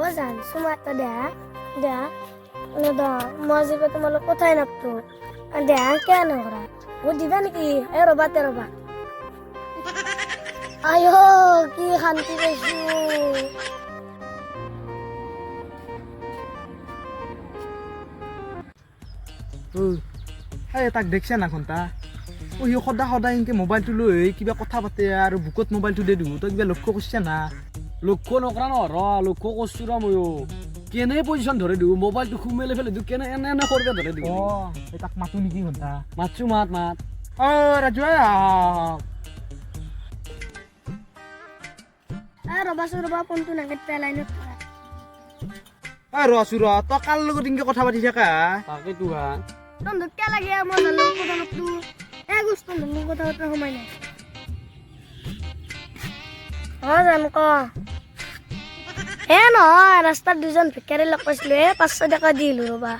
ও জান সুমাটা দেয়া দেয়া না মই যে তোমালোক কোথায় নাপতো দেয়া কেন ওরা ও দিবা নাকি এ রবা আয়ো কি শান্তি পাইছো এই তাক দেখছে না ঘণ্টা সি সদায় এনেকৈ মোবাইলটো লৈ কিবা কথা পাতে আৰু বুকত মোবাইলটো দি দিওঁ তই কিবা লক্ষ্য কৰিছে না লক্ষ্য নকৰা নহয় লক্ষ্য কৰিছো ৰ ময়ো কেনে পজিশ্যন ধৰি দিওঁ মোবাইলটো সোমাই ফেলে দিওঁ কেনে এনে কৰিব ধৰি দিওঁ এই তাক মাতো নেকি ঘণ্টা মাতছো মাত ৰাজু ৰবা ফোনটো নাকেটা লাইনত ৰচো তই কাৰ লগত এনেকৈ কথা পাতি থাকা তাকেতো হা তন্দুক কে লাগে মই জানো কথা পাতো গুছ তন্দুক কথা পাতা সময় নাই জান ক নহয় ৰাস্তাত দুজন ভিকাৰী লগ পাইছিলো 500 টকা দিলো ৰবা